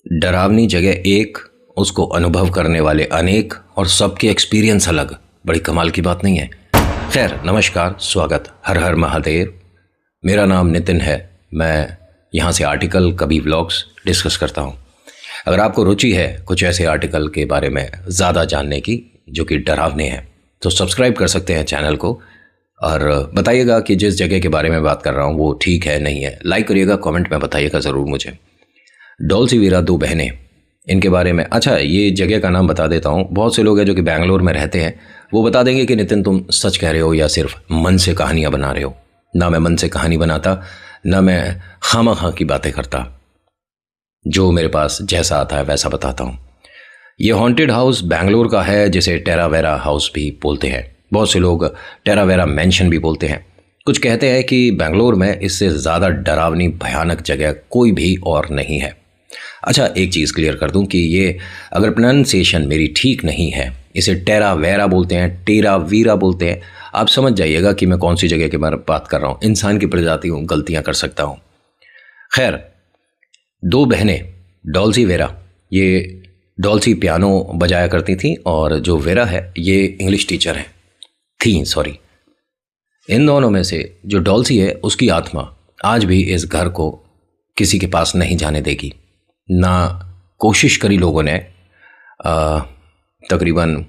डरावनी जगह एक, उसको अनुभव करने वाले अनेक और सबके एक्सपीरियंस अलग। बड़ी कमाल की बात नहीं है? खैर, नमस्कार, स्वागत, हर हर महादेव। मेरा नाम नितिन है। मैं यहाँ से आर्टिकल, कभी व्लॉग्स डिस्कस करता हूँ। अगर आपको रुचि है कुछ ऐसे आर्टिकल के बारे में ज़्यादा जानने की जो कि डरावने हैं, तो सब्सक्राइब कर सकते हैं चैनल को और बताइएगा कि जिस जगह के बारे में बात कर रहा हूँ वो ठीक है नहीं है। लाइक करिएगा, कमेंट में बताइएगा ज़रूर मुझे। डोल्सी वीरा, दो बहनें, इनके बारे में। अच्छा, ये जगह का नाम बता देता हूँ। बहुत से लोग हैं जो कि बैंगलोर में रहते हैं, वो बता देंगे कि नितिन तुम सच कह रहे हो या सिर्फ मन से कहानियाँ बना रहे हो। ना मैं मन से कहानी बनाता, ना मैं खामा की बातें करता। जो मेरे पास जैसा आता है वैसा बताता हूँ। ये हॉन्टेड हाउस बैंगलोर का है, जिसे टेरावेरा हाउस भी बोलते हैं। बहुत से लोग टेरावेरा मैंशन भी बोलते हैं। कुछ कहते हैं कि बैंगलोर में इससे ज़्यादा डरावनी भयानक जगह कोई भी और नहीं है। अच्छा, एक चीज़ क्लियर कर दूं कि ये अगर प्रोनाउंसिएशन मेरी ठीक नहीं है, इसे टेरावेरा बोलते हैं, टेरावीरा बोलते हैं, आप समझ जाइएगा कि मैं कौन सी जगह के बारे में बात कर रहा हूँ। इंसान की प्रजाति हूँ, गलतियाँ कर सकता हूँ। खैर, दो बहनें डोल्सी वेरा, ये डोल्सी पियानो बजाया करती थी और जो वेरा है ये इंग्लिश टीचर है थी, सॉरी। इन दोनों में से जो डोल्सी है उसकी आत्मा आज भी इस घर को किसी के पास नहीं जाने देगी। ना कोशिश करी लोगों ने, तकरीबन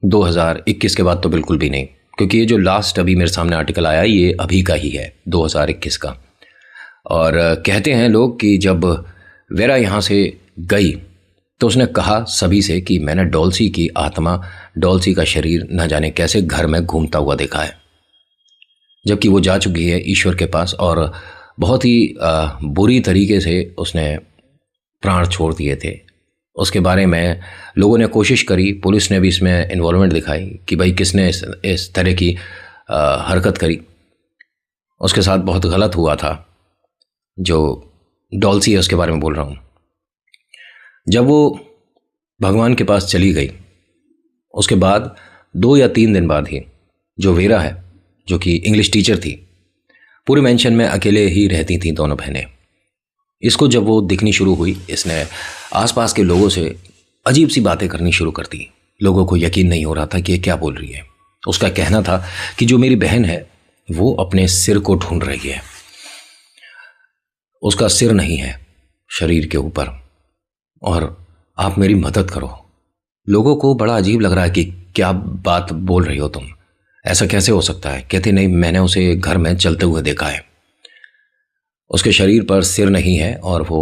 2021 के बाद तो बिल्कुल भी नहीं, क्योंकि ये जो लास्ट अभी मेरे सामने आर्टिकल आया ये अभी का ही है, 2021 का। और कहते हैं लोग कि जब वेरा यहाँ से गई तो उसने कहा सभी से कि मैंने डोल्सी की आत्मा, डोल्सी का शरीर न जाने कैसे घर में घूमता हुआ देखा है, जबकि वो जा चुकी है ईश्वर के पास और बहुत ही बुरी तरीके से उसने प्राण छोड़ दिए थे। उसके बारे में लोगों ने कोशिश करी, पुलिस ने भी इसमें इन्वॉल्वमेंट दिखाई कि भाई किसने इस तरह की हरकत करी। उसके साथ बहुत गलत हुआ था। जो डोल्सी है उसके बारे में बोल रहा हूँ। जब वो भगवान के पास चली गई, उसके बाद 2 या 3 दिन बाद ही जो वेरा है, जो कि इंग्लिश टीचर थी, पूरे मेंशन में अकेले ही रहती थी दोनों बहनें। इसको जब वो दिखनी शुरू हुई, इसने आसपास के लोगों से अजीब सी बातें करनी शुरू कर दी। लोगों को यकीन नहीं हो रहा था कि ये क्या बोल रही है। उसका कहना था कि जो मेरी बहन है वो अपने सिर को ढूंढ रही है। उसका सिर नहीं है शरीर के ऊपर, और आप मेरी मदद करो। लोगों को बड़ा अजीब लग रहा है कि क्या बात बोल रही हो तुम, ऐसा कैसे हो सकता है। कहते नहीं, मैंने उसे घर में चलते हुए देखा है। उसके शरीर पर सिर नहीं है और वो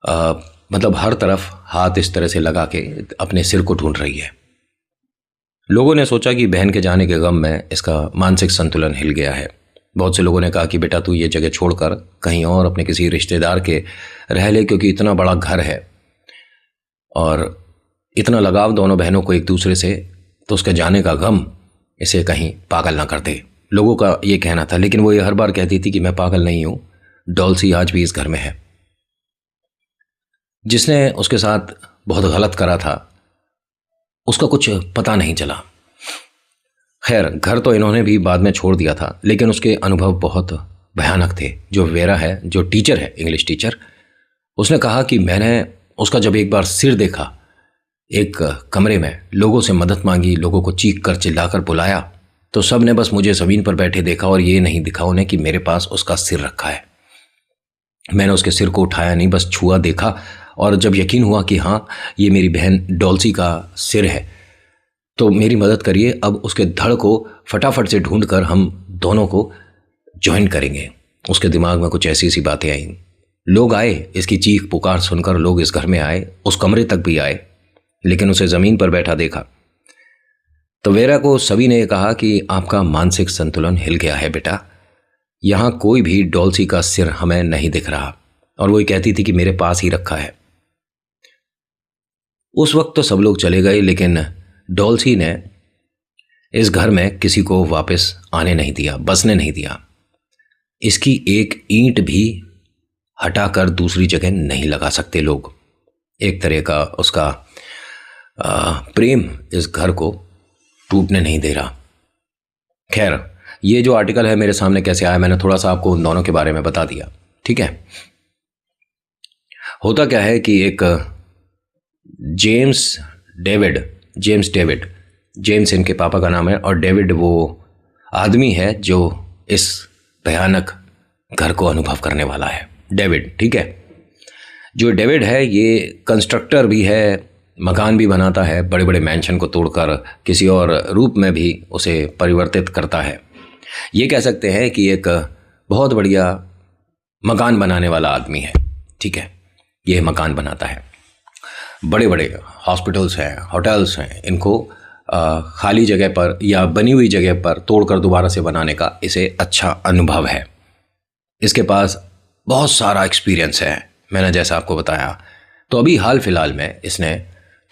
मतलब हर तरफ हाथ इस तरह से लगा के अपने सिर को ढूंढ रही है। लोगों ने सोचा कि बहन के जाने के गम में इसका मानसिक संतुलन हिल गया है। बहुत से लोगों ने कहा कि बेटा तू ये जगह छोड़कर कहीं और अपने किसी रिश्तेदार के रह ले, क्योंकि इतना बड़ा घर है और इतना लगाव दोनों बहनों को एक दूसरे से, तो उसके जाने का गम इसे कहीं पागल ना कर दे। लोगों का ये कहना था, लेकिन वो ये हर बार कहती थी कि मैं पागल नहीं हूँ, डोल्सी आज भी इस घर में है। जिसने उसके साथ बहुत गलत करा था उसका कुछ पता नहीं चला। खैर, घर तो इन्होंने भी बाद में छोड़ दिया था, लेकिन उसके अनुभव बहुत भयानक थे। जो वेरा है, जो टीचर है, इंग्लिश टीचर, उसने कहा कि मैंने उसका जब एक बार सिर देखा, एक कमरे में लोगों से मदद मांगी, लोगों को चीख कर चिल्लाकर बुलाया, तो सब ने बस मुझे ज़मीन पर बैठे देखा और ये नहीं दिखा उन्हें कि मेरे पास उसका सिर रखा है। मैंने उसके सिर को उठाया नहीं, बस छुआ, देखा, और जब यकीन हुआ कि हाँ ये मेरी बहन डोल्सी का सिर है, तो मेरी मदद करिए। अब उसके धड़ को फटाफट से ढूंढकर हम दोनों को ज्वाइन करेंगे। उसके दिमाग में कुछ ऐसी सी बातें आई। लोग आए, इसकी चीख पुकार सुनकर लोग इस घर में आए, उस कमरे तक भी आए, लेकिन उसे ज़मीन पर बैठा देखा। तो वेरा को सभी ने कहा कि आपका मानसिक संतुलन हिल गया है बेटा, यहाँ कोई भी डोल्सी का सिर हमें नहीं दिख रहा। और वो कहती थी कि मेरे पास ही रखा है। उस वक्त तो सब लोग चले गए, लेकिन डोल्सी ने इस घर में किसी को वापस आने नहीं दिया, बसने नहीं दिया। इसकी एक ईंट भी हटाकर दूसरी जगह नहीं लगा सकते लोग। एक तरह का उसका प्रेम इस घर को टूटने नहीं दे रहा। खैर, ये जो आर्टिकल है मेरे सामने कैसे आया, मैंने थोड़ा सा आपको उन दोनों के बारे में बता दिया, ठीक है। होता क्या है कि एक जेम्स डेविड, जेम्स इनके पापा का नाम है और डेविड वो आदमी है जो इस भयानक घर को अनुभव करने वाला है। डेविड, ठीक है। जो डेविड है ये कंस्ट्रक्टर भी है, मकान भी बनाता है, बड़े बड़े मैंशन को तोड़कर किसी और रूप में भी उसे परिवर्तित करता है। ये कह सकते हैं कि एक बहुत बढ़िया मकान बनाने वाला आदमी है, ठीक है। ये मकान बनाता है, बड़े बड़े हॉस्पिटल्स हैं, होटल्स हैं, इनको खाली जगह पर या बनी हुई जगह पर तोड़कर दोबारा से बनाने का इसे अच्छा अनुभव है। इसके पास बहुत सारा एक्सपीरियंस है, मैंने जैसा आपको बताया। तो अभी हाल फिलहाल में इसने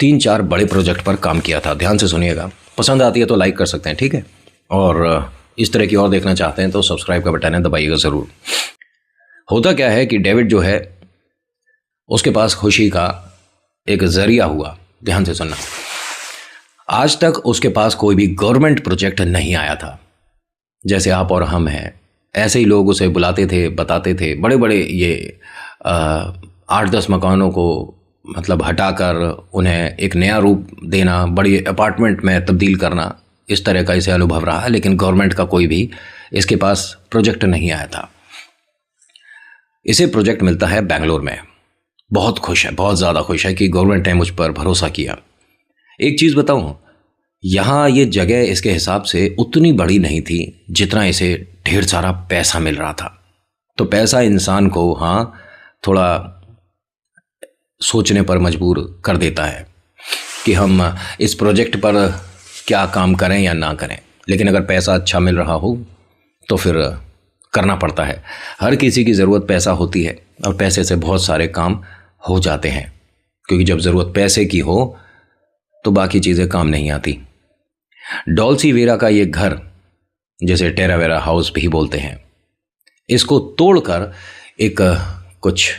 3-4 बड़े प्रोजेक्ट पर काम किया था। ध्यान से सुनिएगा, पसंद आती है तो लाइक कर सकते हैं, ठीक है। और इस तरह की और देखना चाहते हैं तो सब्सक्राइब का बटन है, दबाइएगा ज़रूर। होता क्या है कि डेविड जो है उसके पास खुशी का एक जरिया हुआ। ध्यान से सुनना, आज तक उसके पास कोई भी गवर्नमेंट प्रोजेक्ट नहीं आया था। जैसे आप और हम हैं, ऐसे ही लोग उसे बुलाते थे, बताते थे, बड़े बड़े ये 8-10 मकानों को मतलब हटाकर उन्हें एक नया रूप देना, बड़ी अपार्टमेंट में तब्दील करना, इस तरह का इसे अनुभव रहा। लेकिन गवर्नमेंट का कोई भी इसके पास प्रोजेक्ट नहीं आया था। इसे प्रोजेक्ट मिलता है बेंगलोर में। बहुत खुश है, बहुत ज़्यादा खुश है कि गवर्नमेंट ने मुझ पर भरोसा किया। एक चीज़ बताऊं, यहाँ ये जगह इसके हिसाब से उतनी बड़ी नहीं थी जितना इसे ढेर सारा पैसा मिल रहा था। तो पैसा इंसान को हाँ थोड़ा सोचने पर मजबूर कर देता है कि हम इस प्रोजेक्ट पर क्या काम करें या ना करें। लेकिन अगर पैसा अच्छा मिल रहा हो तो फिर करना पड़ता है। हर किसी की ज़रूरत पैसा होती है और पैसे से बहुत सारे काम हो जाते हैं, क्योंकि जब ज़रूरत पैसे की हो तो बाकी चीज़ें काम नहीं आती। डॉल्सी वेरा का ये घर, जैसे टेरावेरा हाउस भी बोलते हैं, इसको तोड़कर एक कुछ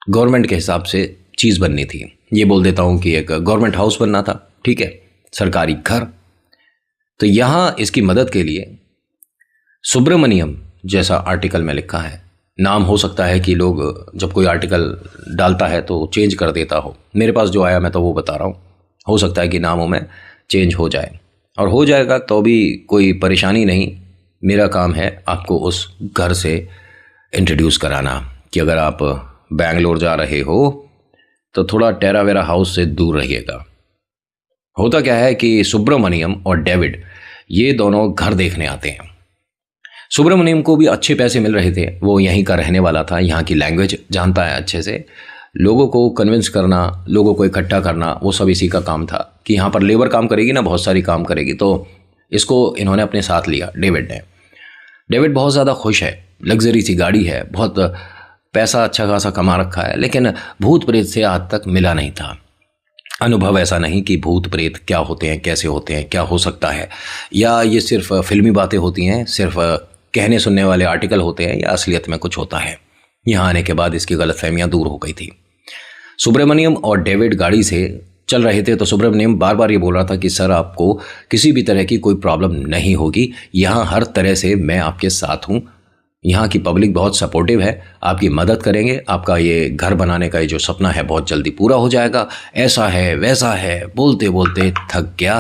गवर्नमेंट के हिसाब से चीज़ बननी थी। ये बोल देता हूँ कि एक गवर्नमेंट हाउस बनना था, ठीक है, सरकारी घर। तो यहाँ इसकी मदद के लिए सुब्रमण्यम, जैसा आर्टिकल में लिखा है, नाम हो सकता है कि लोग जब कोई आर्टिकल डालता है तो चेंज कर देता हो। मेरे पास जो आया मैं तो वो बता रहा हूँ। हो सकता है कि नामों में चेंज हो जाए, और हो जाएगा तो भी कोई परेशानी नहीं। मेरा काम है आपको उस घर से इंट्रोड्यूस कराना कि अगर आप बेंगलोर जा रहे हो तो थोड़ा टेरावेरा हाउस से दूर रहिएगा। होता क्या है कि सुब्रमण्यम और डेविड ये दोनों घर देखने आते हैं। सुब्रमण्यम को भी अच्छे पैसे मिल रहे थे, वो यहीं का रहने वाला था, यहाँ की लैंग्वेज जानता है अच्छे से। लोगों को कन्विंस करना, लोगों को इकट्ठा करना, वो सब इसी का काम था कि यहाँ पर लेबर काम करेगी ना, बहुत सारी काम करेगी। तो इसको इन्होंने अपने साथ लिया, डेविड ने। डेविड बहुत ज़्यादा खुश है, लग्जरी सी गाड़ी है, बहुत पैसा अच्छा खासा कमा रखा है, लेकिन भूत प्रेत से आज तक मिला नहीं था। अनुभव ऐसा नहीं कि भूत प्रेत क्या होते हैं, कैसे होते हैं, क्या हो सकता है, या ये सिर्फ फिल्मी बातें होती हैं, सिर्फ कहने सुनने वाले आर्टिकल होते हैं, या असलियत में कुछ होता है। यहाँ आने के बाद इसकी गलतफहमियां दूर हो गई थी। सुब्रमण्यम और डेविड गाड़ी से चल रहे थे तो सुब्रमण्यम बार बार ये बोल रहा था कि सर आपको किसी भी तरह की कोई प्रॉब्लम नहीं होगी, यहाँ हर तरह से मैं आपके साथ हूँ, यहाँ की पब्लिक बहुत सपोर्टिव है, आपकी मदद करेंगे, आपका ये घर बनाने का ये जो सपना है बहुत जल्दी पूरा हो जाएगा, ऐसा है वैसा है। बोलते बोलते थक गया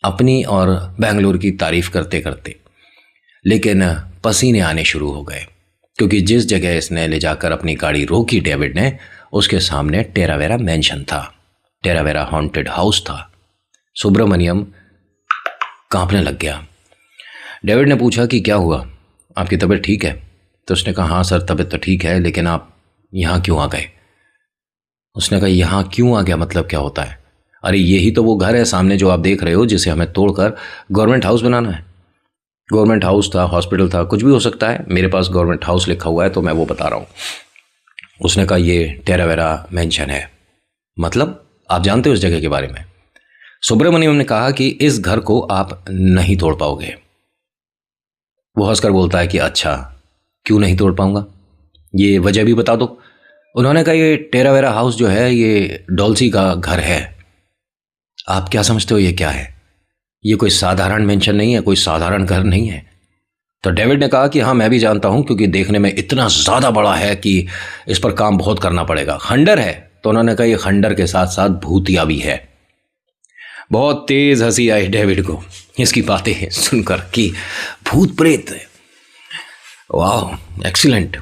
अपनी और बेंगलुरु की तारीफ करते करते, लेकिन पसीने आने शुरू हो गए, क्योंकि जिस जगह इसने ले जाकर अपनी गाड़ी रोकी डेविड ने, उसके सामने टेरावेरा मैंशन था, टेरावेरा हॉन्टेड हाउस था। सुब्रमण्यम कांपने लग गया। डेविड ने पूछा कि क्या हुआ, आपकी तबीयत ठीक है? तो उसने कहा हाँ सर तबीयत तो ठीक है, लेकिन आप यहाँ क्यों आ गए? उसने कहा यहाँ क्यों आ गया मतलब क्या होता है? अरे यही तो वो घर है सामने जो आप देख रहे हो, जिसे हमें तोड़कर गवर्नमेंट हाउस बनाना है। गवर्नमेंट हाउस था, हॉस्पिटल था, कुछ भी हो सकता है, मेरे पास गवर्नमेंट हाउस लिखा हुआ है तो मैं वो बता रहा हूँ। उसने कहा ये टेरावेरा मैंशन है, मतलब आप जानते हो इस जगह के बारे में? सुब्रमण्यम ने कहा कि इस घर को आप नहीं तोड़ पाओगे। वो हंसकर बोलता है कि अच्छा क्यों नहीं तोड़ पाऊंगा, ये वजह भी बता दो। उन्होंने कहा ये टेरावेरा हाउस जो है ये डॉल्सी का घर है। आप क्या समझते हो ये क्या है? ये कोई साधारण मेंशन नहीं है, कोई साधारण घर नहीं है। तो डेविड ने कहा कि हाँ मैं भी जानता हूँ, क्योंकि देखने में इतना ज़्यादा बड़ा है कि इस पर काम बहुत करना पड़ेगा। खंडर है? तो उन्होंने कहा ये खंडर के साथ साथ भूतिया भी है। बहुत तेज हंसी आई डेविड को इसकी बातें सुनकर कि भूत प्रेत है। वाह, एक्सीलेंट।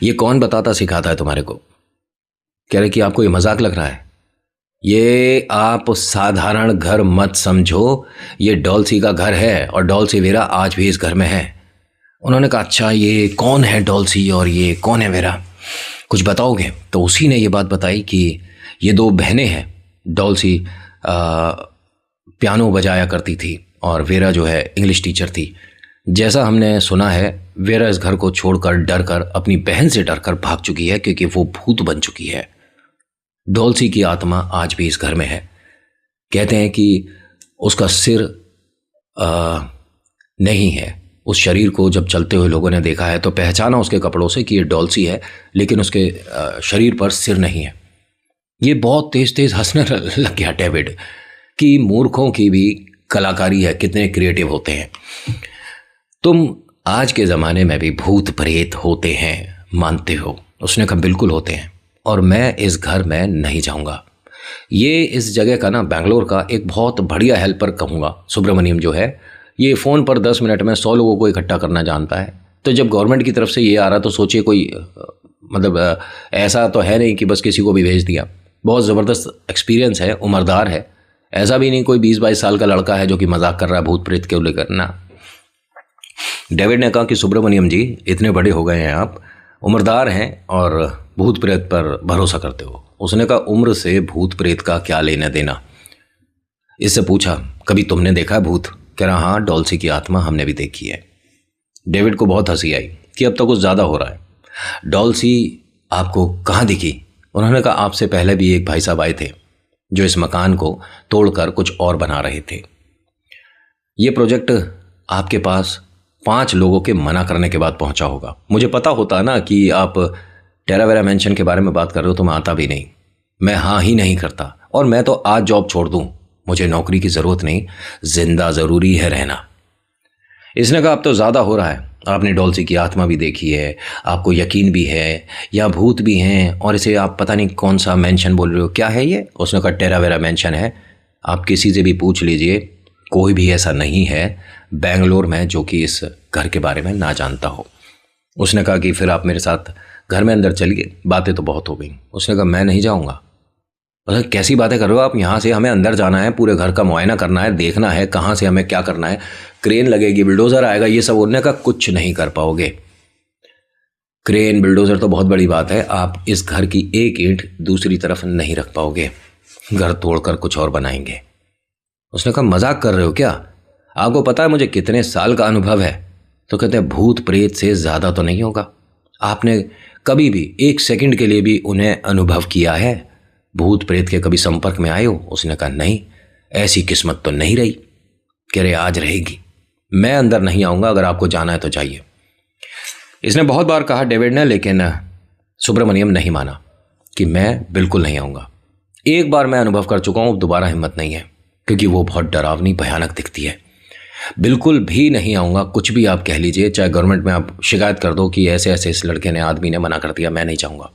ये कौन बताता सिखाता है तुम्हारे को? कह रहे कि आपको ये मजाक लग रहा है। ये आप साधारण घर मत समझो, ये डॉल्सी का घर है और डॉल्सी वेरा आज भी इस घर में है। उन्होंने कहा अच्छा ये कौन है डॉल्सी और ये कौन है वेरा, कुछ बताओगे? तो उसी ने ये बात बताई कि ये दो बहनें हैं। डॉल्सी पियानो बजाया करती थी और वेरा जो है इंग्लिश टीचर थी। जैसा हमने सुना है वेरा इस घर को छोड़कर डरकर, अपनी बहन से डरकर भाग चुकी है, क्योंकि वो भूत बन चुकी है। डॉल्सी की आत्मा आज भी इस घर में है। कहते हैं कि उसका सिर नहीं है। उस शरीर को जब चलते हुए लोगों ने देखा है तो पहचाना उसके कपड़ों से कि ये डॉल्सी है, लेकिन उसके शरीर पर सिर नहीं है। ये बहुत तेज तेज हंसने लग गया डेविड कि मूर्खों की भी कलाकारी है, कितने क्रिएटिव होते हैं। तुम आज के ज़माने में भी भूत प्रेत होते हैं मानते हो? उसने कहा बिल्कुल होते हैं, और मैं इस घर में नहीं जाऊंगा। ये इस जगह का ना, बेंगलोर का एक बहुत बढ़िया हेल्पर कहूँगा। सुब्रमण्यम जो है ये फ़ोन पर 10 मिनट में 100 लोगों को इकट्ठा करना जानता है। तो जब गवर्नमेंट की तरफ से ये आ रहा तो सोचिए कोई मतलब ऐसा तो है नहीं कि बस किसी को भी भेज दिया। बहुत ज़बरदस्त एक्सपीरियंस है, उम्रदार है। ऐसा भी नहीं कोई 20-22 साल का लड़का है जो कि मजाक कर रहा है भूत प्रेत के लेकर ना। डेविड ने कहा कि सुब्रमण्यम जी इतने बड़े हो गए हैं आप, उम्रदार हैं और भूत प्रेत पर भरोसा करते हो। उसने कहा उम्र से भूत प्रेत का क्या लेना देना। इससे पूछा कभी तुमने देखा है भूत? कह रहा हाँ डॉल्सी की आत्मा हमने भी देखी है। डेविड को बहुत हंसी आई कि अब तो कुछ ज़्यादा हो रहा है। डॉल्सी आपको कहाँ दिखी? उन्होंने कहा आपसे पहले भी एक भाई साहब आए थे जो इस मकान को तोड़कर कुछ और बना रहे थे। ये प्रोजेक्ट आपके पास 5 लोगों के मना करने के बाद पहुंचा होगा। मुझे पता होता ना कि आप टेरावेरा मेंशन के बारे में बात कर रहे हो तो मैं आता भी नहीं, मैं हाँ ही नहीं करता। और मैं तो आज जॉब छोड़ दूं, मुझे नौकरी की ज़रूरत नहीं, जिंदा ज़रूरी है रहना। इसने कहा अब तो ज़्यादा हो रहा है, आपने डॉल्सी की आत्मा भी देखी है, आपको यकीन भी है, या भूत भी हैं, और इसे आप पता नहीं कौन सा मेंशन बोल रहे हो, क्या है ये? उसने कहा टेरावेरा मेंशन है। आप किसी से भी पूछ लीजिए, कोई भी ऐसा नहीं है बेंगलोर में जो कि इस घर के बारे में ना जानता हो। उसने कहा कि फिर आप मेरे साथ घर में अंदर चलिए, बातें तो बहुत हो गई। उसने कहा मैं नहीं जाऊँगा। मतलब कैसी बातें कर रहे हो आप? यहाँ से हमें अंदर जाना है, पूरे घर का मुआयना करना है, देखना है कहाँ से हमें क्या करना है, क्रेन लगेगी, बुलडोज़र आएगा, ये सब। उन्होंने कहा कुछ नहीं कर पाओगे। क्रेन बुलडोज़र तो बहुत बड़ी बात है, आप इस घर की एक ईंट दूसरी तरफ नहीं रख पाओगे, घर तोड़कर कुछ और बनाएंगे। उसने कहा मजाक कर रहे हो क्या? आपको पता है मुझे कितने साल का अनुभव है? तो कहते हैं भूत प्रेत से ज़्यादा तो नहीं होगा। आपने कभी भी 1 सेकंड के लिए भी उन्हें अनुभव किया है? भूत प्रेत के कभी संपर्क में आए हो? उसने कहा नहीं, ऐसी किस्मत तो नहीं रही। कह रहे आज रहेगी, मैं अंदर नहीं आऊँगा, अगर आपको जाना है तो जाइए। इसने बहुत बार कहा डेविड ने, लेकिन सुब्रमण्यम नहीं माना कि मैं बिल्कुल नहीं आऊँगा। एक बार मैं अनुभव कर चुका हूँ, दोबारा हिम्मत नहीं है, क्योंकि वो बहुत डरावनी भयानक दिखती है। बिल्कुल भी नहीं आऊँगा, कुछ भी आप कह लीजिए, चाहे गवर्नमेंट में आप शिकायत कर दो कि ऐसे ऐसे इस लड़के ने, आदमी ने मना कर दिया, मैं नहीं चाहूँगा।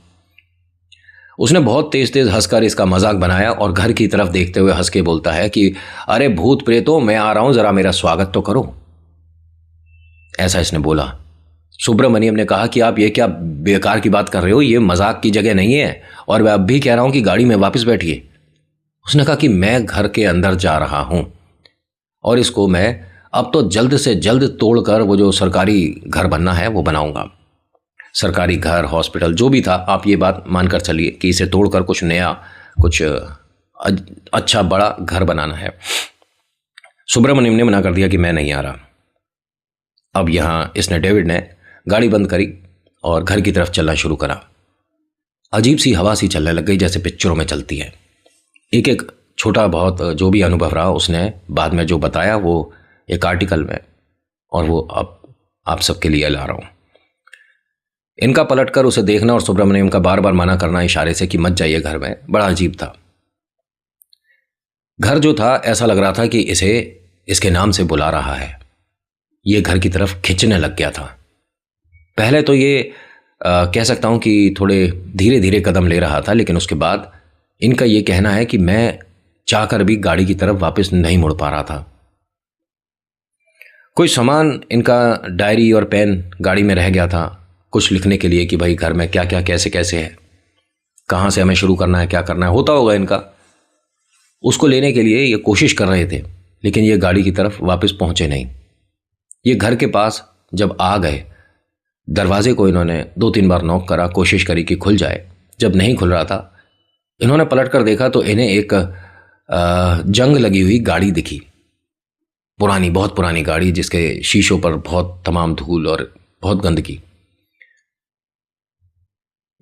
उसने बहुत तेज तेज हंसकर इसका मजाक बनाया और घर की तरफ देखते हुए हंस के बोलता है कि अरे भूत प्रेतो, मैं आ रहा हूं, जरा मेरा स्वागत तो करो। ऐसा इसने बोला। सुब्रमण्यम ने कहा कि आप ये क्या बेकार की बात कर रहे हो, ये मजाक की जगह नहीं है, और मैं अब भी कह रहा हूं कि गाड़ी में वापस बैठिए। उसने कहा कि मैं घर के अंदर जा रहा हूं और इसको मैं अब तो जल्द से जल्द तोड़कर वो जो सरकारी घर बनना है वो बनाऊंगा। सरकारी घर, हॉस्पिटल, जो भी था, आप ये बात मानकर चलिए कि इसे तोड़कर कुछ नया, कुछ अच्छा बड़ा घर बनाना है। सुब्रमण्यम ने मना कर दिया कि मैं नहीं आ रहा। अब यहाँ इसने, डेविड ने गाड़ी बंद करी और घर की तरफ चलना शुरू करा। अजीब सी हवा सी चलने लग गई, जैसे पिक्चरों में चलती है। एक एक छोटा बहुत जो भी अनुभव रहा उसने बाद में जो बताया वो एक आर्टिकल में, और वो अब आप सबके लिए ला रहा हूँ। इनका पलटकर उसे देखना और सुब्रमण्यम का बार बार मना करना इशारे से कि मत जाइए घर में, बड़ा अजीब था। घर जो था ऐसा लग रहा था कि इसे इसके नाम से बुला रहा है। ये घर की तरफ खिंचने लग गया था। पहले तो ये कह सकता हूँ कि थोड़े धीरे धीरे कदम ले रहा था, लेकिन उसके बाद इनका ये कहना है कि मैं चाहकर भी गाड़ी की तरफ वापस नहीं मुड़ पा रहा था। कोई सामान, इनका डायरी और पेन गाड़ी में रह गया था, कुछ लिखने के लिए कि भाई घर में क्या क्या कैसे कैसे है, कहाँ से हमें शुरू करना है, क्या करना है, होता होगा इनका। उसको लेने के लिए ये कोशिश कर रहे थे, लेकिन ये गाड़ी की तरफ वापस पहुंचे नहीं। ये घर के पास जब आ गए, दरवाजे को इन्होंने 2-3 बार नॉक करा, कोशिश करी कि खुल जाए। जब नहीं खुल रहा था, इन्होंने पलट कर देखा तो इन्हें एक जंग लगी हुई गाड़ी दिखी, पुरानी, बहुत पुरानी गाड़ी, जिसके शीशों पर बहुत तमाम धूल और बहुत गंदगी।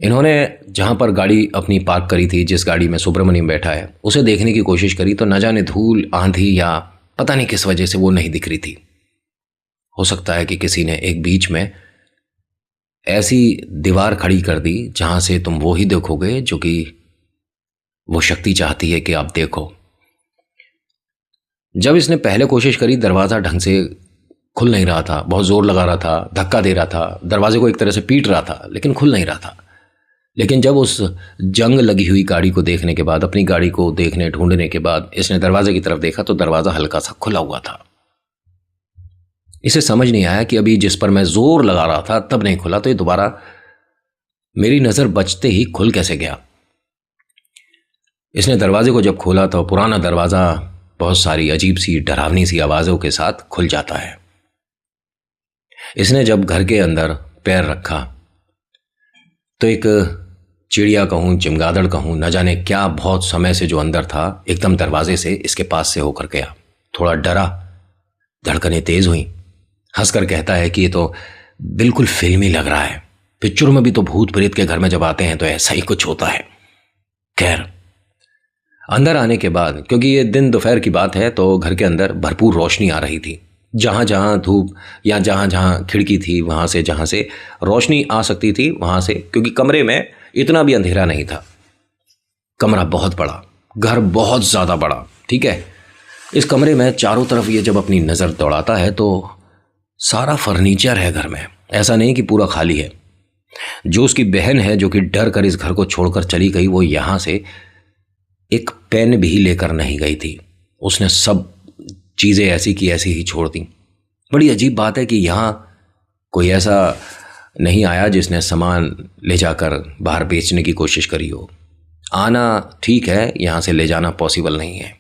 इन्होंने जहां पर गाड़ी अपनी पार्क करी थी, जिस गाड़ी में सुब्रमण्यम बैठा है, उसे देखने की कोशिश करी तो न जाने धूल, आंधी या पता नहीं किस वजह से वो नहीं दिख रही थी। हो सकता है कि किसी ने एक बीच में ऐसी दीवार खड़ी कर दी जहां से तुम वो ही देखोगे जो कि वो शक्ति चाहती है कि आप देखो। जब इसने पहले कोशिश करी, दरवाज़ा ढंग से खुल नहीं रहा था, बहुत जोर लगा रहा था, धक्का दे रहा था, दरवाजे को एक तरह से पीट रहा था, लेकिन खुल नहीं रहा था। लेकिन जब उस जंग लगी हुई गाड़ी को देखने के बाद, अपनी गाड़ी को देखने ढूंढने के बाद इसने दरवाजे की तरफ देखा तो दरवाज़ा हल्का सा खुला हुआ था। इसे समझ नहीं आया कि अभी जिस पर मैं जोर लगा रहा था तब नहीं खुला, तो ये दोबारा मेरी नज़र बचते ही खुल कैसे गया। इसने दरवाजे को जब खोला तो पुराना दरवाज़ा बहुत सारी अजीब सी डरावनी सी आवाज़ों के साथ खुल जाता है। इसने जब घर के अंदर पैर रखा तो एक चिड़िया कहूँ, चमगादड़ कहूँ, न जाने क्या, बहुत समय से जो अंदर था, एकदम दरवाजे से इसके पास से होकर गया। थोड़ा डरा, धड़कनें तेज हुई, हंसकर कहता है कि ये तो बिल्कुल फिल्मी लग रहा है, पिक्चरों में भी तो भूत प्रेत के घर में जब आते हैं तो ऐसा ही कुछ होता है। खैर, अंदर आने के बाद, क्योंकि ये दिन दोपहर की बात है, तो घर के अंदर भरपूर रोशनी आ रही थी। जहाँ जहाँ धूप या जहाँ जहाँ खिड़की थी, वहाँ से जहाँ से रोशनी आ सकती थी वहाँ से, क्योंकि कमरे में इतना भी अंधेरा नहीं था। कमरा बहुत बड़ा, घर बहुत ज़्यादा बड़ा, ठीक है। इस कमरे में चारों तरफ ये जब अपनी नज़र दौड़ाता है तो सारा फर्नीचर है घर में, ऐसा नहीं कि पूरा खाली है। जो उसकी बहन है, जो कि डर कर इस घर को छोड़कर चली गई, वो यहाँ से एक पेन भी लेकर नहीं गई थी। उसने सब चीज़ें ऐसी की ऐसी ही छोड़ दी। बड़ी अजीब बात है कि यहाँ कोई ऐसा नहीं आया जिसने सामान ले जाकर बाहर बेचने की कोशिश करी हो। आना ठीक है, यहाँ से ले जाना पॉसिबल नहीं है,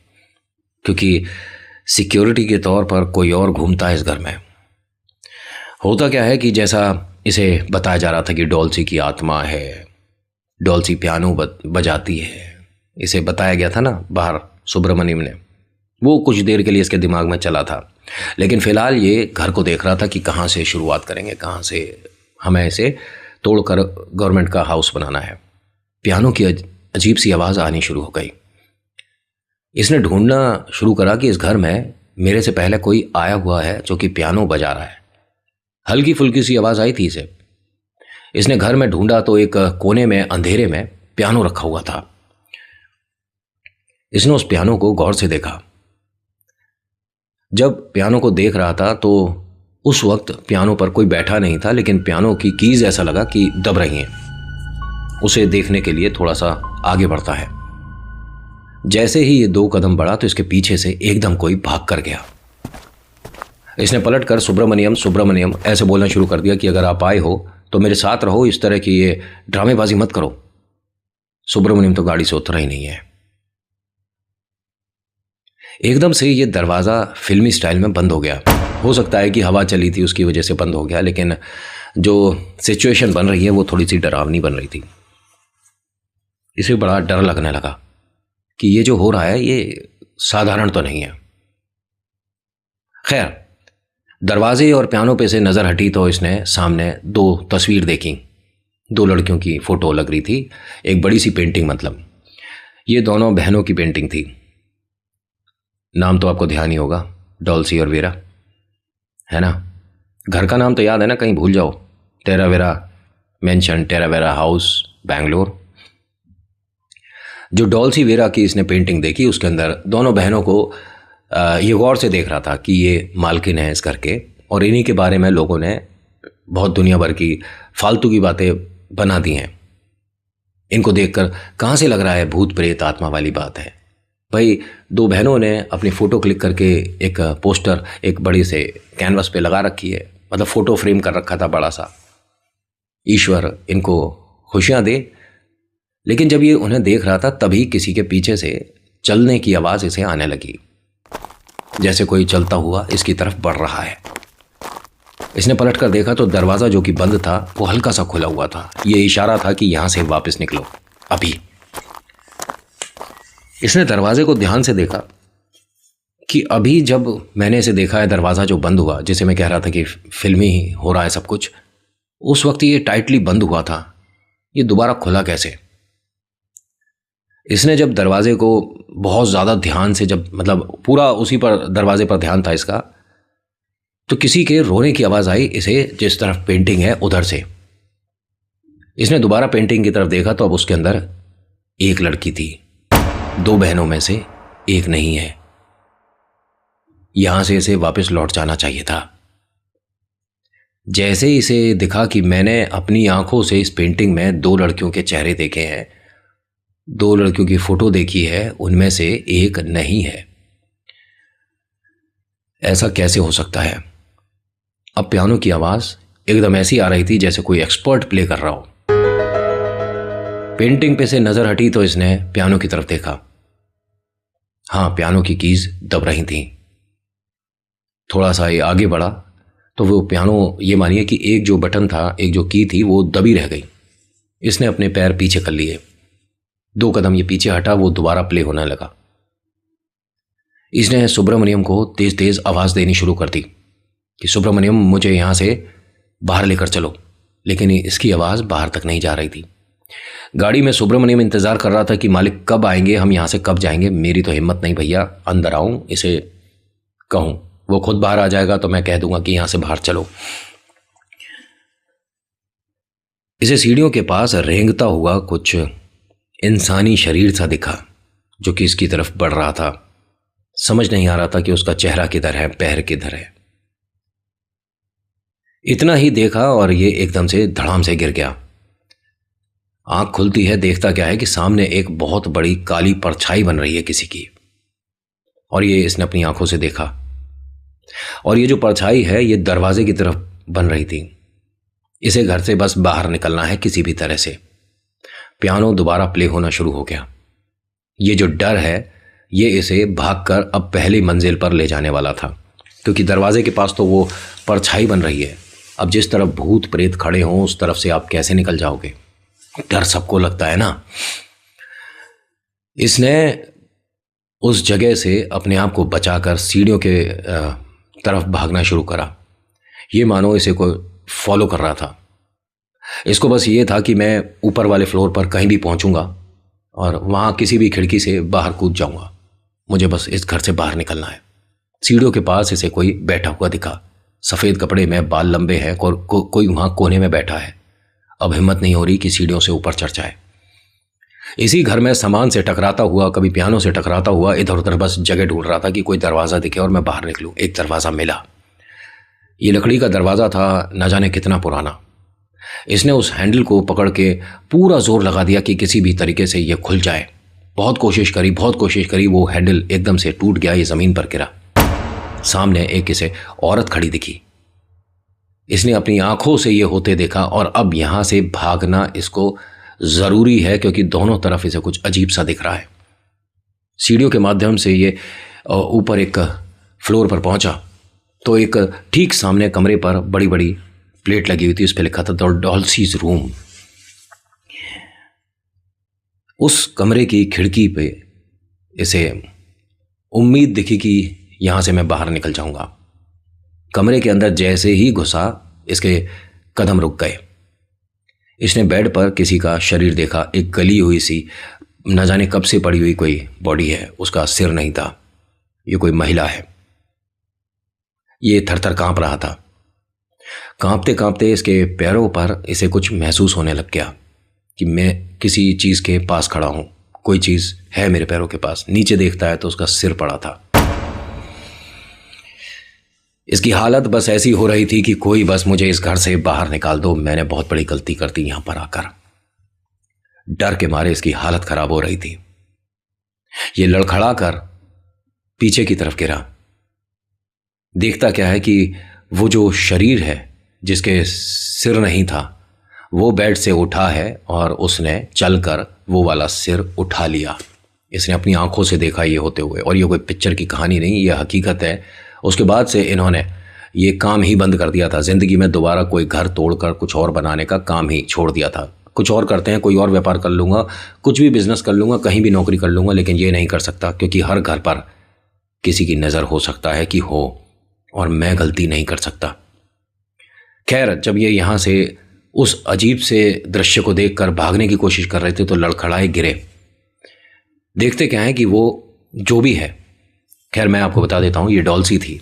क्योंकि सिक्योरिटी के तौर पर कोई और घूमता है इस घर में। होता क्या है कि जैसा इसे बताया जा रहा था कि डॉल्सी की आत्मा है, डॉल्सी पियानो बजाती है, इसे बताया गया था ना बाहर सुब्रमण्यम ने, वो कुछ देर के लिए इसके दिमाग में चला था। लेकिन फ़िलहाल ये घर को देख रहा था कि कहाँ से शुरुआत करेंगे, कहाँ से हमें इसे तोड़कर गवर्नमेंट का हाउस बनाना है। पियानो की अजीब सी आवाज़ आनी शुरू हो गई। इसने ढूंढना शुरू करा कि इस घर में मेरे से पहले कोई आया हुआ है जो कि पियानो बजा रहा है। हल्की फुल्की सी आवाज़ आई थी इसे। इसने घर में ढूंढा तो एक कोने में अंधेरे में पियानो रखा हुआ था। इसने उस पियानो को गौर से देखा। जब पियानो को देख रहा था तो उस वक्त पियानो पर कोई बैठा नहीं था, लेकिन पियानो की कीज ऐसा लगा कि दब रही हैं। उसे देखने के लिए थोड़ा सा आगे बढ़ता है। जैसे ही ये 2 कदम बढ़ा तो इसके पीछे से एकदम कोई भाग कर गया। इसने पलट कर सुब्रमण्यम सुब्रमण्यम ऐसे बोलना शुरू कर दिया कि अगर आप आए हो तो मेरे साथ रहो, इस तरह की ये ड्रामेबाजी मत करो। सुब्रमण्यम तो गाड़ी से उतरा ही नहीं है। एकदम से ये दरवाज़ा फिल्मी स्टाइल में बंद हो गया। हो सकता है कि हवा चली थी उसकी वजह से बंद हो गया, लेकिन जो सिचुएशन बन रही है वो थोड़ी सी डरावनी बन रही थी। इसे बड़ा डर लगने लगा कि ये जो हो रहा है ये साधारण तो नहीं है। खैर, दरवाजे और पियानो पे से नज़र हटी तो इसने सामने 2 तस्वीर देखी। 2 लड़कियों की फ़ोटो लग रही थी, एक बड़ी सी पेंटिंग, मतलब ये दोनों बहनों की पेंटिंग थी। नाम तो आपको ध्यान ही होगा, डॉल्सी और वेरा, है ना। घर का नाम तो याद है ना, कहीं भूल जाओ। टेरावेरा मेंशन, टेरावेरा हाउस, बेंगलोर। जो डॉल्सी वेरा की इसने पेंटिंग देखी, उसके अंदर दोनों बहनों को ये गौर से देख रहा था कि ये मालकिन है इस घर के और इन्हीं के बारे में लोगों ने बहुत दुनिया भर की फालतू की बातें बना दी हैं। इनको देखकर कहाँ से लग रहा है भूत प्रेत आत्मा वाली बात है। भाई, दो बहनों ने अपनी फ़ोटो क्लिक करके एक पोस्टर एक बड़ी से कैनवस पे लगा रखी है, मतलब फ़ोटो फ्रेम कर रखा था बड़ा सा। ईश्वर इनको खुशियाँ दे। लेकिन जब ये उन्हें देख रहा था तभी किसी के पीछे से चलने की आवाज़ इसे आने लगी, जैसे कोई चलता हुआ इसकी तरफ बढ़ रहा है। इसने पलट कर देखा तो दरवाज़ा जो कि बंद था वो हल्का सा खुला हुआ था। ये इशारा था कि यहाँ से वापस निकलो अभी। इसने दरवाजे को ध्यान से देखा कि अभी जब मैंने इसे देखा है दरवाज़ा जो बंद हुआ, जिसे मैं कह रहा था कि फिल्मी ही हो रहा है सब कुछ, उस वक्त ये टाइटली बंद हुआ था। ये दोबारा खुला कैसे? इसने जब दरवाजे को बहुत ज़्यादा ध्यान से, जब मतलब पूरा उसी पर दरवाजे पर ध्यान था इसका, तो किसी के रोने की आवाज़ आई इसे जिस तरफ पेंटिंग है उधर से। इसने दोबारा पेंटिंग की तरफ देखा तो अब उसके अंदर एक लड़की थी। दो बहनों में से एक नहीं है। यहां से इसे वापस लौट जाना चाहिए था। जैसे इसे दिखा कि मैंने अपनी आंखों से इस पेंटिंग में दो लड़कियों के चेहरे देखे हैं, दो लड़कियों की फोटो देखी है, उनमें से एक नहीं है। ऐसा कैसे हो सकता है? अब पियानो की आवाज एकदम ऐसी आ रही थी जैसे कोई एक्सपर्ट प्ले कर रहा हो। पेंटिंग पे से नजर हटी तो इसने पियानो की तरफ देखा। हाँ, पियानो की कीज दब रही थीं। थोड़ा सा ये आगे बढ़ा तो वो पियानो, ये मानिए कि एक जो बटन था, एक जो की थी, वो दबी रह गई। इसने अपने पैर पीछे कर लिए। दो कदम ये पीछे हटा, वो दोबारा प्ले होने लगा। इसने सुब्रमण्यम को तेज तेज आवाज देनी शुरू कर दी कि सुब्रमण्यम, मुझे यहां से बाहर लेकर चलो। लेकिन इसकी आवाज बाहर तक नहीं जा रही थी। गाड़ी में सुब्रमण्यम इंतजार कर रहा था कि मालिक कब आएंगे, हम यहां से कब जाएंगे। मेरी तो हिम्मत नहीं भैया, अंदर आऊं, इसे कहूं, वो खुद बाहर आ जाएगा तो मैं कह दूंगा कि यहां से बाहर चलो। इसे सीढ़ियों के पास रेंगता हुआ कुछ इंसानी शरीर सा दिखा जो कि इसकी तरफ बढ़ रहा था। समझ नहीं आ रहा था कि उसका चेहरा किधर है, पैर किधर है। इतना ही देखा और ये एकदम से धड़ाम से गिर गया। आंख खुलती है, देखता क्या है कि सामने एक बहुत बड़ी काली परछाई बन रही है किसी की। और ये इसने अपनी आंखों से देखा, और ये जो परछाई है ये दरवाजे की तरफ बन रही थी। इसे घर से बस बाहर निकलना है किसी भी तरह से। पियानो दोबारा प्ले होना शुरू हो गया। ये जो डर है ये इसे भागकर अब पहली मंजिल पर ले जाने वाला था, क्योंकि दरवाजे के पास तो वो परछाई बन रही है। अब जिस तरफ भूत प्रेत खड़े हों उस तरफ से आप कैसे निकल जाओगे? डर सबको लगता है ना। इसने उस जगह से अपने आप को बचाकर सीढ़ियों के तरफ भागना शुरू करा। ये मानो इसे कोई फॉलो कर रहा था। इसको बस ये था कि मैं ऊपर वाले फ्लोर पर कहीं भी पहुंचूंगा और वहां किसी भी खिड़की से बाहर कूद जाऊंगा। मुझे बस इस घर से बाहर निकलना है। सीढ़ियों के पास इसे कोई बैठा हुआ दिखा। सफ़ेद कपड़े में, बाल लंबे हैं, कोई वहां कोने में बैठा है। अब हिम्मत नहीं हो रही कि सीढ़ियों से ऊपर चढ़ जाए। इसी घर में सामान से टकराता हुआ, कभी पियानो से टकराता हुआ इधर उधर बस जगह ढूंढ रहा था कि कोई दरवाज़ा दिखे और मैं बाहर निकलूं। एक दरवाज़ा मिला। ये लकड़ी का दरवाज़ा था, न जाने कितना पुराना। इसने उस हैंडल को पकड़ के पूरा जोर लगा दिया कि किसी भी तरीके से ये खुल जाए। बहुत कोशिश करी, वो हैंडल एकदम से टूट गया, ये ज़मीन पर गिरा। सामने एक इसे औरत खड़ी दिखी। इसने अपनी आंखों से ये होते देखा और अब यहां से भागना इसको ज़रूरी है, क्योंकि दोनों तरफ इसे कुछ अजीब सा दिख रहा है। सीढ़ियों के माध्यम से ये ऊपर एक फ्लोर पर पहुंचा तो एक ठीक सामने कमरे पर बड़ी बड़ी प्लेट लगी हुई थी। उस पर लिखा था द डॉल्सीज रूम। उस कमरे की खिड़की पे इसे उम्मीद दिखी कि यहां से मैं बाहर निकल जाऊंगा। कमरे के अंदर जैसे ही घुसा इसके कदम रुक गए। इसने बेड पर किसी का शरीर देखा। एक गली हुई सी, न जाने कब से पड़ी हुई कोई बॉडी है। उसका सिर नहीं था। ये कोई महिला है। ये थरथर कांप रहा था। कांपते कांपते इसके पैरों पर इसे कुछ महसूस होने लग गया कि मैं किसी चीज़ के पास खड़ा हूं। कोई चीज़ है मेरे पैरों के पास। नीचे देखता है तो उसका सिर पड़ा था। इसकी हालत बस ऐसी हो रही थी कि कोई बस मुझे इस घर से बाहर निकाल दो। मैंने बहुत बड़ी गलती कर दी यहां पर आकर। डर के मारे इसकी हालत खराब हो रही थी। ये लड़खड़ा कर पीछे की तरफ गिरा। देखता क्या है कि वो जो शरीर है जिसके सिर नहीं था वो बेड से उठा है और उसने चलकर वो वाला सिर उठा लिया। इसने अपनी आंखों से देखा ये होते हुए, और ये कोई पिक्चर की कहानी नहीं, ये हकीकत है। उसके बाद से इन्होंने ये काम ही बंद कर दिया था। ज़िंदगी में दोबारा कोई घर तोड़कर कुछ और बनाने का काम ही छोड़ दिया था। कुछ और करते हैं, कोई और व्यापार कर लूँगा, कुछ भी बिजनेस कर लूँगा, कहीं भी नौकरी कर लूँगा, लेकिन ये नहीं कर सकता क्योंकि हर घर पर किसी की नज़र हो सकता है कि हो, और मैं गलती नहीं कर सकता। खैर, जब ये यहाँ से उस अजीब से दृश्य को देखकर भागने की कोशिश कर रहे थे तो लड़खड़ाए गिरे। देखते क्या है कि वो जो भी है, खैर मैं आपको बता देता हूँ, ये डॉल्सी थी।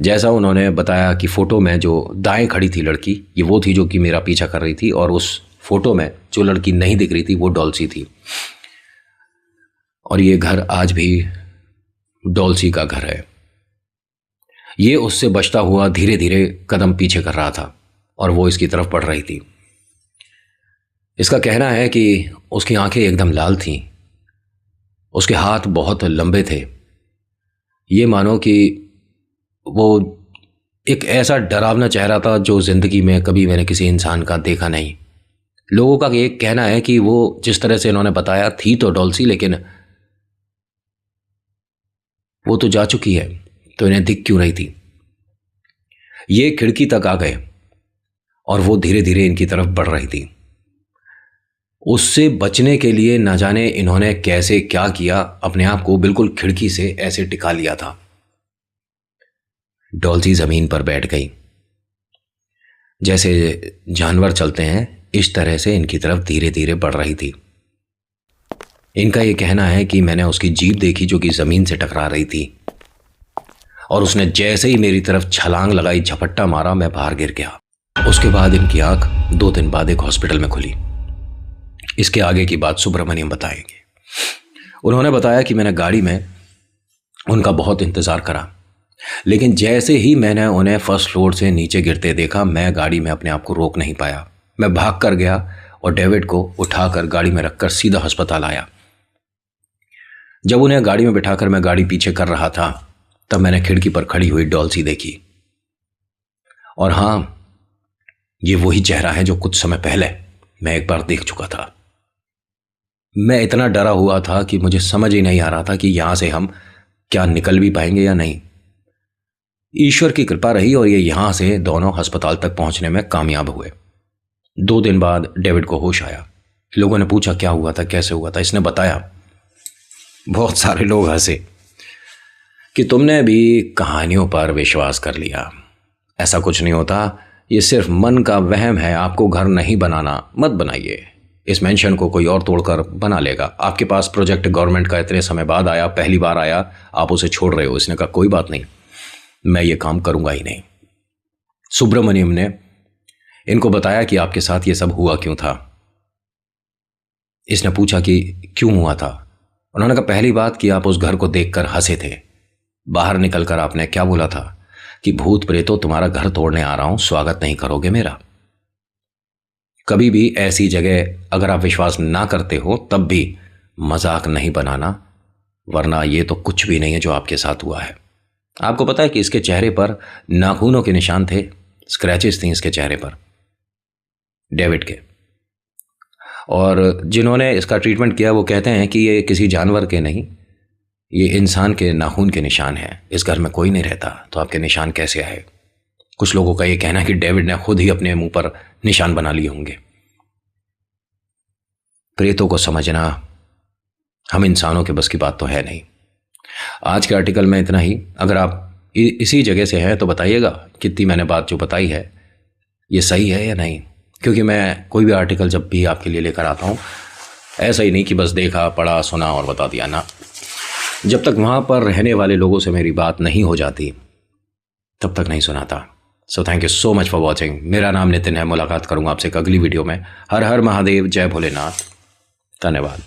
जैसा उन्होंने बताया कि फ़ोटो में जो दाएं खड़ी थी लड़की, ये वो थी जो कि मेरा पीछा कर रही थी, और उस फोटो में जो लड़की नहीं दिख रही थी वो डॉल्सी थी। और ये घर आज भी डॉल्सी का घर है। ये उससे बचता हुआ धीरे धीरे कदम पीछे कर रहा था और वो इसकी तरफ बढ़ रही थी। इसका कहना है कि उसकी आंखें एकदम लाल थीं, उसके हाथ बहुत लंबे थे। ये मानो कि वो एक ऐसा डरावना चेहरा था जो ज़िंदगी में कभी मैंने किसी इंसान का देखा नहीं। लोगों का ये कहना है कि वो जिस तरह से इन्होंने बताया थी तो डॉल्सी, लेकिन वो तो जा चुकी है, तो इन्हें दिख क्यों रही थी। ये खिड़की तक आ गए और वो धीरे धीरे इनकी तरफ बढ़ रही थी। उससे बचने के लिए न जाने इन्होंने कैसे क्या किया, अपने आप को बिल्कुल खिड़की से ऐसे टिका लिया था। डॉल्सी जमीन पर बैठ गई। जैसे जानवर चलते हैं इस तरह से इनकी तरफ धीरे धीरे बढ़ रही थी। इनका यह कहना है कि मैंने उसकी जीभ देखी जो कि जमीन से टकरा रही थी, और उसने जैसे ही मेरी तरफ छलांग लगाई, झपट्टा मारा, मैं बाहर गिर गया। उसके बाद इनकी आंख 2 दिन बाद एक हॉस्पिटल में खुली। इसके आगे की बात सुब्रमण्यम बताएंगे। उन्होंने बताया कि मैंने गाड़ी में उनका बहुत इंतजार करा, लेकिन जैसे ही मैंने उन्हें फर्स्ट फ्लोर से नीचे गिरते देखा, मैं गाड़ी में अपने आप को रोक नहीं पाया। मैं भाग कर गया और डेविड को उठाकर गाड़ी में रखकर सीधा अस्पताल आया। जब उन्हें गाड़ी में बिठाकर मैं गाड़ी पीछे कर रहा था, तब मैंने खिड़की पर खड़ी हुई डॉल्सी देखी। और हां, ये वही चेहरा है जो कुछ समय पहले मैं एक बार देख चुका था। मैं इतना डरा हुआ था कि मुझे समझ ही नहीं आ रहा था कि यहां से हम क्या निकल भी पाएंगे या नहीं। ईश्वर की कृपा रही और ये यहां से दोनों अस्पताल तक पहुंचने में कामयाब हुए। 2 दिन बाद डेविड को होश आया। लोगों ने पूछा क्या हुआ था, कैसे हुआ था। इसने बताया। बहुत सारे लोग हंसे कि तुमने भी कहानियों पर विश्वास कर लिया। ऐसा कुछ नहीं होता, ये सिर्फ मन का वहम है। आपको घर नहीं बनाना, मत बनाइए। इस मेंशन को कोई और तोड़कर बना लेगा। आपके पास प्रोजेक्ट गवर्नमेंट का इतने समय बाद आया, पहली बार आया, आप उसे छोड़ रहे हो। इसने कहा कोई बात नहीं, मैं ये काम करूंगा ही नहीं। सुब्रमण्यम ने इनको बताया कि आपके साथ ये सब हुआ क्यों था। इसने पूछा कि क्यों हुआ था। उन्होंने कहा पहली बात कि आप उस घर को देखकर हंसे थे। बाहर निकलकर आपने क्या बोला था कि भूत प्रेतों तुम्हारा घर तोड़ने आ रहा हूं, स्वागत नहीं करोगे मेरा। कभी भी ऐसी जगह अगर आप विश्वास ना करते हो तब भी मजाक नहीं बनाना, वरना ये तो कुछ भी नहीं है जो आपके साथ हुआ है। आपको पता है कि इसके चेहरे पर नाखूनों के निशान थे, स्क्रैचेस थी इसके चेहरे पर, डेविड के। और जिन्होंने इसका ट्रीटमेंट किया वो कहते हैं कि ये किसी जानवर के नहीं, ये इंसान के नाखून के निशान हैं। इस घर में कोई नहीं रहता तो आपके निशान कैसे आए। कुछ लोगों का ये कहना है कि डेविड ने खुद ही अपने मुंह पर निशान बना लिए होंगे। प्रेतों को समझना हम इंसानों के बस की बात तो है नहीं। आज के आर्टिकल में इतना ही। अगर आप इसी जगह से हैं तो बताइएगा कितनी मैंने बात जो बताई है ये सही है या नहीं, क्योंकि मैं कोई भी आर्टिकल जब भी आपके लिए लेकर आता हूँ ऐसा ही नहीं कि बस देखा, पढ़ा, सुना और बता दिया ना। जब तक वहाँ पर रहने वाले लोगों से मेरी बात नहीं हो जाती तब तक नहीं सुनाता। So thank you so much for watching. मेरा नाम नितिन है। मुलाकात करूँगा आपसे एक अगली वीडियो में। हर हर महादेव, जय भोलेनाथ। धन्यवाद।